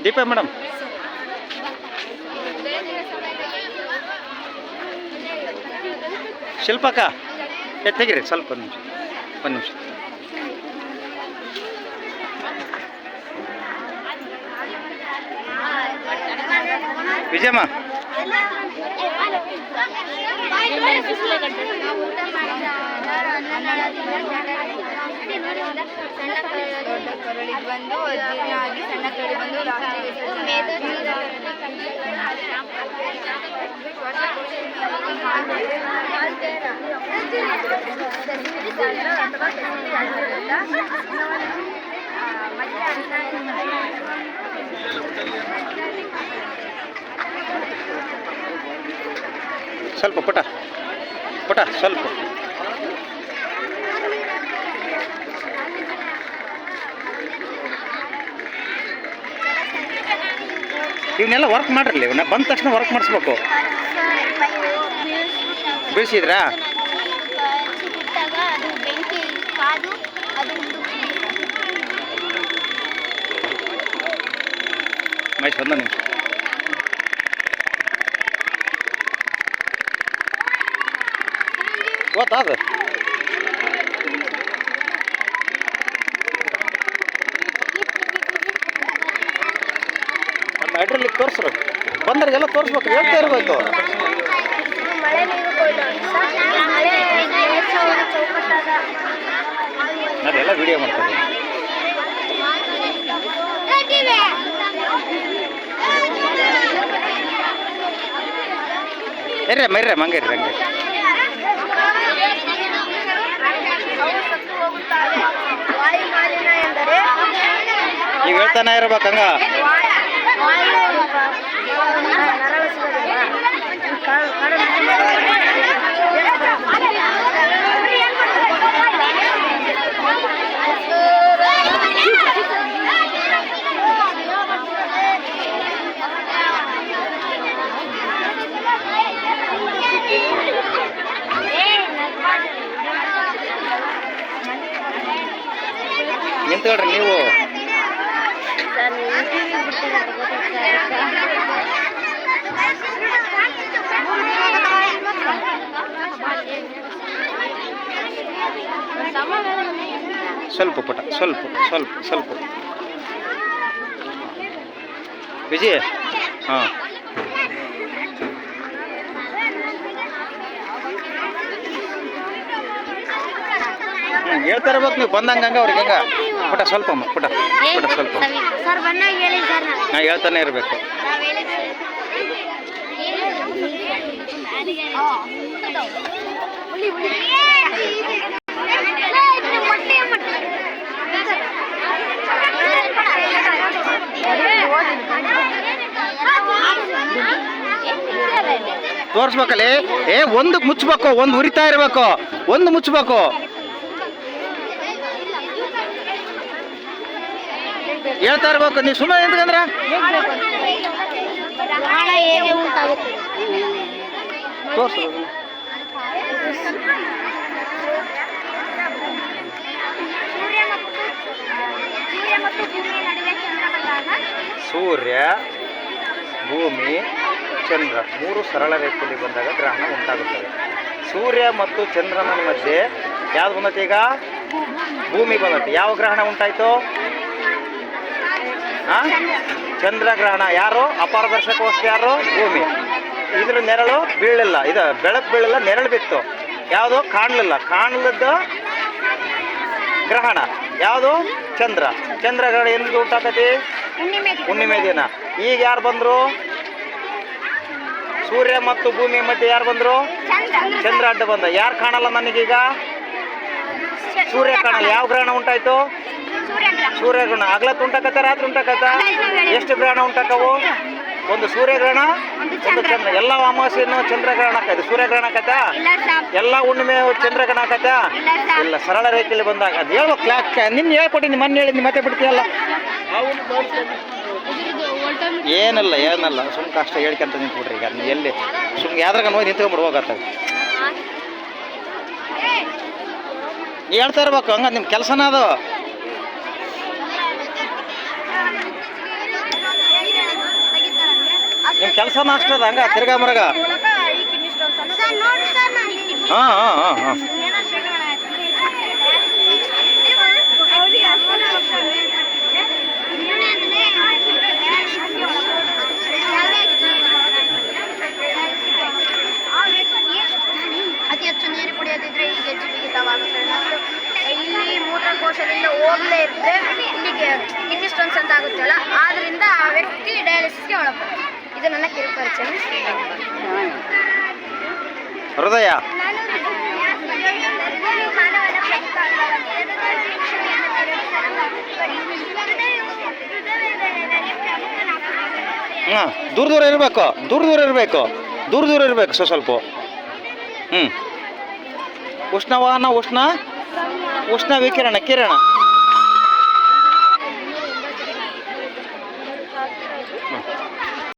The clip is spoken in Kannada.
ದೀಪಾ ಮೇಡಮ್, ಶಿಲ್ಪಕ್ಕ ತೆಗಿರಿ ಸ್ವಲ್ಪ ಒಂದು ನಿಮಿಷ. ವಿಜಯಮ್ಮ, ದೊಡ್ಡ ಕರಳಿಗೆ ಬಂದು ಜೀರ್ಣ ಆಗಿ ಸಣ್ಣ ಕರಳಿಗೆ ಬಂದು ಸ್ವಲ್ಪ ಪುಟ ಸ್ವಲ್ಪ. ಇವನ್ನೆಲ್ಲ ವರ್ಕ್ ಮಾಡಿರಲಿ, ಇವನ್ನ ಬಂದ ತಕ್ಷಣ ವರ್ಕ್ ಮಾಡಿಸ್ಬೇಕು. ಬೀಳಿಸಿದ್ರಾ? ಮೈಸ್ ಒಂದು ನಿಮಿಷ. ಗೊತ್ತಾದ ಅಡ್ರಲ್ಲಿ ತೋರಿಸ್ರು, ಬಂದರಿಗೆಲ್ಲ ತೋರಿಸ್ಬೇಕು, ಹೇಳ್ತಾ ಇರಬೇಕು. ಅದೆಲ್ಲ ವಿಡಿಯೋ ಮಾಡ್ತಾರೆ. ಮರ್ರೆ ಮಂಗೇರಿ ಹಂಗೆ ನೀವು ಹೇಳ್ತಾನೆ ಇರ್ಬೇಕಂಗ. ನಿಂತ್ಕೊಳ್ರಿ ನೀವು. ಸ್ವಲ್ಪ ಪುಟ ಸ್ವಲ್ಪ ವಿಜಯ್. ಹಾಂ, ಹೇಳ್ತಾ ಇರ್ಬೇಕು ನೀವು ಬಂದಂಗ ಅವ್ರಿಗೆ. ಹೆಂಗ ಪುಟ ಸ್ವಲ್ಪ ಸ್ವಲ್ಪ ನಾ ಹೇಳ್ತಾನೆ ಇರಬೇಕು. ತೋರಿಸ್ಬೇಕಲ್ಲಿ. ಒಂದಕ್ಕೆ ಮುಚ್ಚಬೇಕು, ಒಂದು ಉರಿತಾ ಇರಬೇಕು, ಒಂದು ಮುಚ್ಚಬೇಕು. ಹೇಳ್ತಾ ಇರ್ಬೇಕು. ನೀವು ಸುಮ್ಮನೆ ನಿಂತ್ಕೊಂಡ್ರೆ ತೋರಿಸ್ಬೇಕು. ಸೂರ್ಯ, ಭೂಮಿ, ಚಂದ್ರ ಮೂರು ಸರಳ ರೇಖೆಯಲ್ಲಿ ಬಂದಾಗ ಗ್ರಹಣ ಉಂಟಾಗುತ್ತದೆ. ಸೂರ್ಯ ಮತ್ತು ಚಂದ್ರನ ಮಧ್ಯೆ ಯಾವ್ದು ಬಂದೈತೆ? ಈಗ ಭೂಮಿ ಬಂದೈತೆ. ಯಾವ ಗ್ರಹಣ ಉಂಟಾಯ್ತು? ಚಂದ್ರಗ್ರಹಣ. ಯಾರು ಅಪಾರದರ್ಶಕ ವಸ್ತು? ಯಾರು? ಭೂಮಿ. ಇದ್ರ ನೆರಳು ಬೀಳಲಿಲ್ಲ, ಇದು ಬೆಳಕು ಬೀಳಲಿಲ್ಲ, ನೆರಳು ಬಿತ್ತು. ಯಾವುದು? ಕಾಣಲಿದ್ದ ಗ್ರಹಣ ಯಾವುದು? ಚಂದ್ರಗ್ರಹಣ ಎಂದು ಉಂಟಾಕತಿ? ಹುಣ್ಣಿಮೆ ದಿನ. ಈಗ ಯಾರು ಬಂದರು? ಸೂರ್ಯ ಮತ್ತು ಭೂಮಿ ಮಧ್ಯೆ ಯಾರು ಬಂದರು? ಚಂದ್ರ ಅಡ್ಡ ಬಂದ. ಯಾರು ಕಾಣಲ್ಲ ನನಗೀಗ? ಸೂರ್ಯ ಕಾಣಲ್ಲ. ಯಾವ ಗ್ರಹಣ ಉಂಟಾಯ್ತು? ಸೂರ್ಯಗ್ರಹಣ. ಹಗಲತ್ತು ಉಂಟಾಕತ್ತ, ರಾತ್ರಿ ಉಂಟಾಕತ್ತ? ಎಷ್ಟು ಗ್ರಹಣ ಉಂಟಾಕವು? ಒಂದು ಸೂರ್ಯಗ್ರಹಣ ಒಂದು ಚಂದ್ರ. ಎಲ್ಲ ಅಮಾವಾಸ್ಯೆಯನ್ನು ಚಂದ್ರಗ್ರಹಣ ಆಕೈತೆ, ಸೂರ್ಯಗ್ರಹಣ ಆಕೈತಾ? ಎಲ್ಲ ಹುಣ್ಣಿಮೆ ಚಂದ್ರಗ್ರಹಣ ಆಕೈತಾ? ಇಲ್ಲ. ಸರಳ ರೇಖೆಯಲ್ಲಿ ಬಂದಾಗ ಅದು ಹೇಳ್ಬೇಕು. ನಿನ್ನ ಹೇಳ್ಕೊಟ್ಟಿನಿ, ಮೊನ್ನೆ ಹೇಳಿದ್ನಿ, ಮತ್ತೆ ಬಿಡ್ತೀಯಲ್ಲ. ಏನಲ್ಲ ಸುಮ್ನೆ ಕಷ್ಟ ಹೇಳ್ಕೊಂತ ನಿಂತ್ಬಿಡ್ರಿ. ಈಗ ಅದನ್ನ ಎಲ್ಲಿ ಸುಮ್ನೆ ಯಾವ್ದ್ರಾಗ ನೋಡಿ ನಿಂತ್ಕೊಂಡ್ಬಿಡು ಹೋಗತ್ತ. ನೀ ಹೇಳ್ತಾ ಇರ್ಬೇಕು, ಹಂಗ ನಿಮ್ಮ ಕೆಲಸನ ಅದು. ನಿಮ್ಮ ಕೆಲಸನ ಅಷ್ಟದ ಹಂಗ ತಿರ್ಗಾ ಮರಗ. ಹಾಂ ಹಾಂ ಹಾಂ ಹಾಂ ಅತಿ ಹೆಚ್ಚು ನೀರು ಕುಡಿಯೋದಿದ್ರೆ ಈ ಗೆಜ್ಜೆ ಬಿಗಿತವಾಗುತ್ತದೆ ಮತ್ತು ಇಲ್ಲಿ ಮೂತ್ರಕೋಶದಿಂದ ಹೋಗಲೇ ಇರುತ್ತೆ, ಇಲ್ಲಿಗೆ ಕಿಡ್ನಿ ಸ್ಟೋನ್ಸ್ ಅಂತ ಆಗುತ್ತಲ್ಲ, ಆದ್ರಿಂದ ಆ ವ್ಯಕ್ತಿ ಡಯಾಲಿಸಿಸ್ಗೆ ಒಳಪಡ್ತಾರೆ. ಇದು ನನ್ನ ಕಿರುಪರಿಚಯ. ಹೃದಯ ಹಾಂ ದೂರ ಇರಬೇಕು, ದೂರ ಇರಬೇಕು ಸ್ವಲ್ಪ. ಉಷ್ಣವಾನ ಉಷ್ಣ ವಿಕಿರಣ ಕಿರಣ